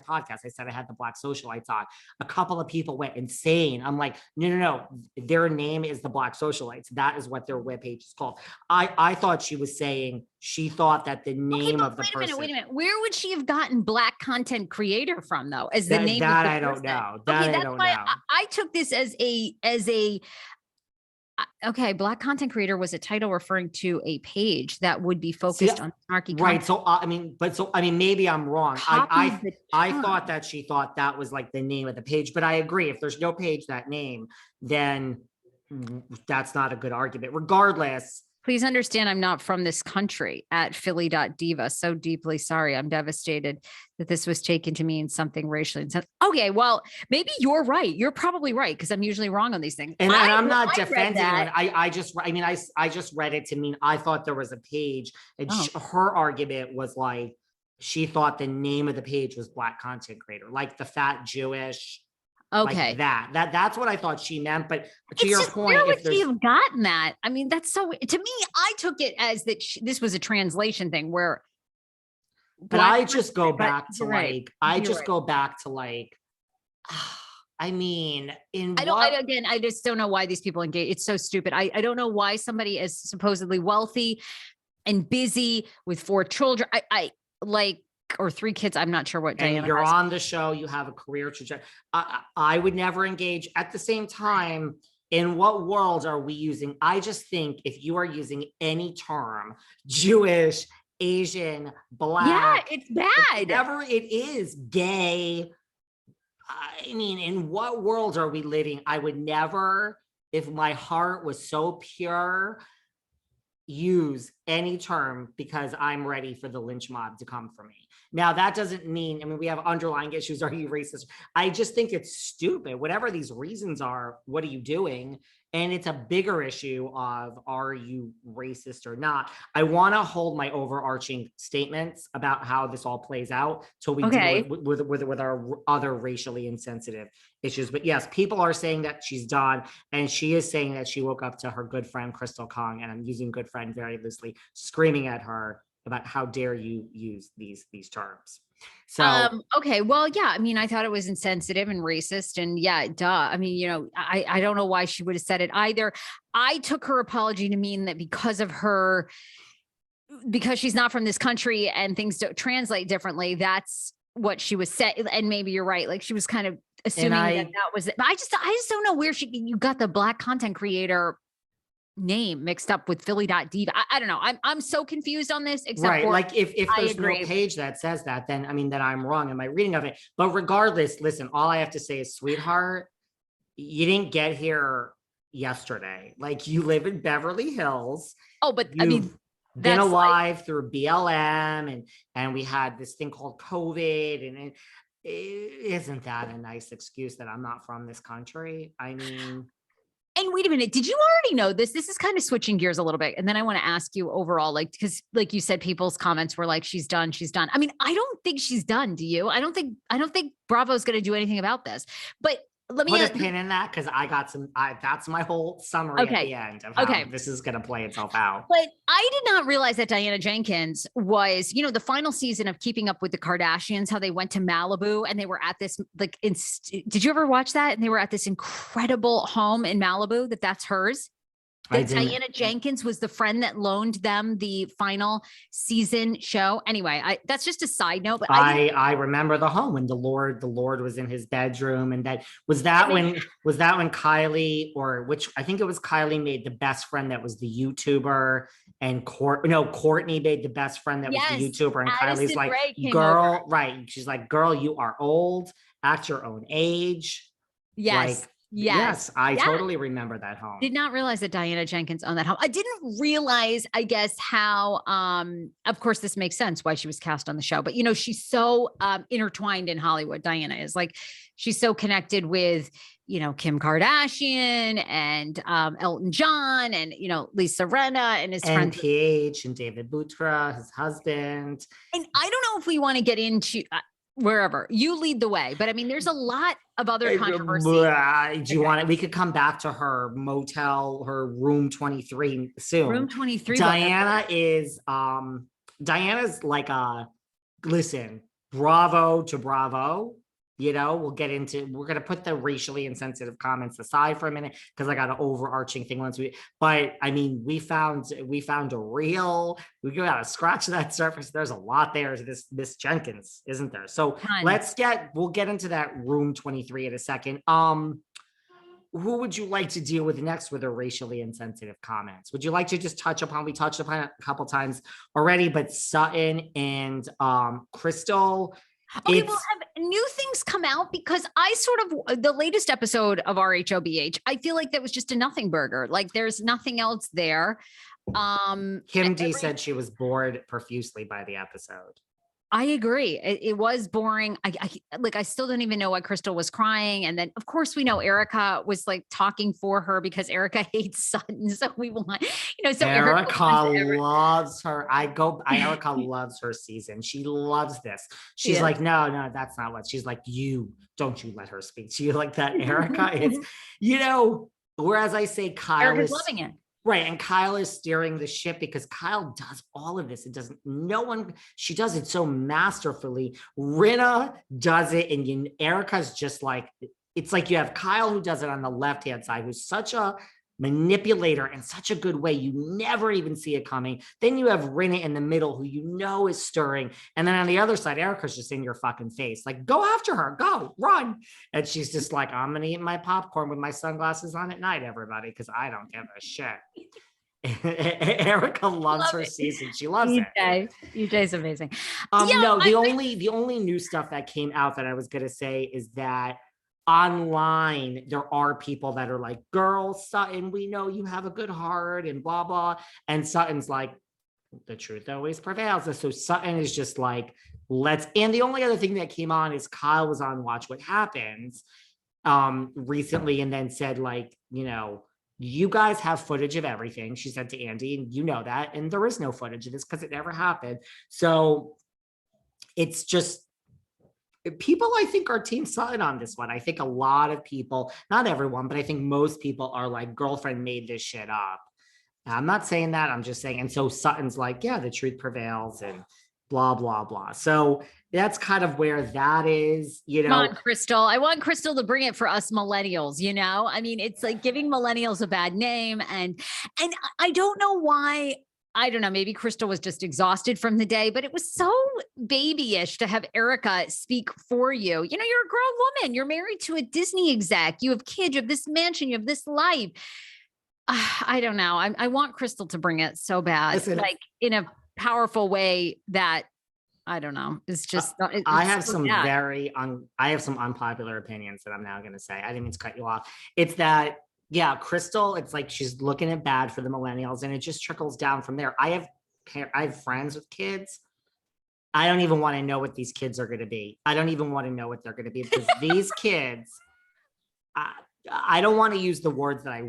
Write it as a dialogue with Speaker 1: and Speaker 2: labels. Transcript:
Speaker 1: podcast, I said I had the Black Socialites on. A couple of people went insane. I'm like, no. Their name is the Black Socialites. That is what their webpage is called. I thought she was saying she thought that the name of the person.
Speaker 2: Wait a minute. Where would she have gotten Black content creator from, though? As the name
Speaker 1: that
Speaker 2: of the
Speaker 1: I don't
Speaker 2: person?
Speaker 1: know. That I don't know.
Speaker 2: I took this as a okay, Black content creator was a title referring to a page that would be focused on snarky
Speaker 1: right.
Speaker 2: content.
Speaker 1: So I mean, maybe I'm wrong. I thought that she thought that was like the name of the page, but I agree. If there's no page that name, then that's not a good argument. Regardless.
Speaker 2: Please understand, I'm not from this country at Philly.diva. So deeply sorry. I'm devastated that this was taken to mean something racially insensitive. Okay, well, maybe you're right. You're probably right, because I'm usually wrong on these things.
Speaker 1: And I'm not defending it. I just read it to mean I thought there was a page, and her argument was like she thought the name of the page was Black content creator, like the fat Jewish.
Speaker 2: Okay.
Speaker 1: Like that's what I thought she meant. But to your point,
Speaker 2: where would she have gotten that? I mean, that's so, to me, I took it as that this was a translation thing where.
Speaker 1: But I just go back to go back to like, I mean,
Speaker 2: I just don't know why these people engage. It's so stupid. I don't know why somebody is supposedly wealthy and busy with 4 children. I like, or 3 kids. I'm not sure what Diana.
Speaker 1: And you're on the show. You have a career trajectory. I would never engage. At the same time, in what world are we using? I just think if you are using any term, Jewish, Asian, Black,
Speaker 2: it's bad.
Speaker 1: Whatever it is, gay. I mean, in what world are we living? I would never, if my heart was so pure, use any term because I'm ready for the lynch mob to come for me. Now, that doesn't mean, I mean, we have underlying issues. Are you racist? I just think it's stupid. Whatever these reasons are, what are you doing? And it's a bigger issue of, are you racist or not? I want to hold my overarching statements about how this all plays out till we deal with our other racially insensitive issues. But yes, people are saying that she's done, and she is saying that she woke up to her good friend, Crystal Kong, and I'm using good friend very loosely, screaming at her about how dare you use these terms. So
Speaker 2: okay, well, yeah, I mean, I thought it was insensitive and racist, and yeah, duh. I mean, you know, I don't know why she would have said it either. I took her apology to mean that because she's not from this country and things don't translate differently, that's what she was saying. And maybe you're right. Like, she was kind of assuming that was it. But I just don't know where you got the Black content creator name mixed up with Philly.diva. I don't know. I'm so confused on this. Except for,
Speaker 1: like if there's no page that says that, then I mean, then I'm wrong in my reading of it. But regardless, listen, all I have to say is, sweetheart, you didn't get here yesterday. Like, you live in Beverly Hills.
Speaker 2: Oh, but I mean,
Speaker 1: been alive through BLM, and we had this thing called COVID, and isn't that a nice excuse that I'm not from this country? I mean.
Speaker 2: And wait a minute, did you already know this? This is kind of switching gears a little bit. And then I want to ask you overall, like, because like you said, people's comments were like, she's done. I mean, I don't think she's done. Do you? I don't think Bravo's going to do anything about this. But let me
Speaker 1: put a pin in that, because I got that's my whole summary at the end of how this is going to play itself out.
Speaker 2: But I did not realize that Diana Jenkins was, you know, the final season of Keeping Up with the Kardashians, how they went to Malibu and they were at this, like, did you ever watch that? And they were at this incredible home in Malibu that's hers. Diana Jenkins was the friend that loaned them the final season show. Anyway, that's just a side note. But
Speaker 1: I remember the home when the Lord was in his bedroom, and when Kylie, or which I think it was Kylie, made the best friend that was the YouTuber, and Courtney made the best friend that was the YouTuber, and Addison Kylie's like, girl, right? She's like, girl, you are old, act your own age.
Speaker 2: Yes.
Speaker 1: Like, Yes, I totally remember that home.
Speaker 2: Did not realize that Diana Jenkins owned that home. I didn't realize, I guess, how, of course, this makes sense why she was cast on the show. But, you know, she's so intertwined in Hollywood. Diana is, like, she's so connected with, you know, Kim Kardashian and Elton John and, you know, Lisa Rinna and his friend
Speaker 1: PH and David Butra, his husband.
Speaker 2: And I don't know if we want to get into wherever you lead the way, but I mean, there's a lot of other controversy.
Speaker 1: Do you want it? We could come back to her motel, her room 23 soon.
Speaker 2: Room 23.
Speaker 1: Diana's like listen, bravo to bravo. You know, we're going to put the racially insensitive comments aside for a minute because I got an overarching thing but I mean, we found we got to scratch that surface. There's a lot there to this Miss Jenkins, isn't there? So we'll get into that room 23 in a second. Who would you like to deal with next with the racially insensitive comments? Would you like to just we touched upon it a couple times already, but Sutton and Crystal.
Speaker 2: Okay, we'll have new things come out because the latest episode of RHOBH, I feel like that was just a nothing burger. Like there's nothing else there.
Speaker 1: Kim D said she was bored profusely by the episode.
Speaker 2: I agree. It was boring. I still don't even know why Crystal was crying. And then of course we know Erika was like talking for her because Erika hates Sutton. So we want, so
Speaker 1: Erika loves her. Erika loves her season. She loves this. She's like, no, that's not what she's like. Don't you let her speak to you like that. Erika is, whereas I say Kyle
Speaker 2: Erika's loving it.
Speaker 1: Right. And Kyle is steering the ship because Kyle does all of this. She does it so masterfully. Rinna does it. And Erika's just like, it's like you have Kyle who does it on the left-hand side, who's such a manipulator in such a good way. You never even see it coming. Then you have Rinna in the middle who is stirring. And then on the other side, Erika's just in your fucking face. Like, go after her, go, run. And she's just like, I'm going to eat my popcorn with my sunglasses on at night, everybody, because I don't give a shit. Erika loves her season. She loves it.
Speaker 2: EJ's amazing.
Speaker 1: The only new stuff that came out that I was going to say is that online, there are people that are like, girl, Sutton, we know you have a good heart and blah, blah. And Sutton's like, the truth always prevails. And so Sutton is just like, and the only other thing that came on is Kyle was on Watch What Happens recently and then said like, you guys have footage of everything. She said to Andy, and you know that, and there is no footage of this because it never happened. So it's just, people, I think, are team Sutton on this one. I think a lot of people, not everyone, but I think most people are like, girlfriend made this shit up. I'm not saying that. I'm just saying. And so Sutton's like, yeah, the truth prevails and blah, blah, blah. So that's kind of where that is, Come on,
Speaker 2: Crystal. I want Crystal to bring it for us millennials, I mean, it's like giving millennials a bad name. And I don't know why. I don't know, maybe Crystal was just exhausted from the day, but it was so babyish to have Erika speak for you. You're a grown woman. You're married to a Disney exec. You have kids. You have this mansion. You have this life. I don't know. I want Crystal to bring it so bad, like in a powerful way that, I don't know. It's just,
Speaker 1: I have some unpopular opinions that I'm now going to say. I didn't mean to cut you off. It's that, yeah, Crystal, it's like she's looking at bad for the millennials and it just trickles down from there. I have friends with kids. I don't even want to know what these kids are going to be. I don't even want to know what they're going to be because these kids, I don't want to use the words that I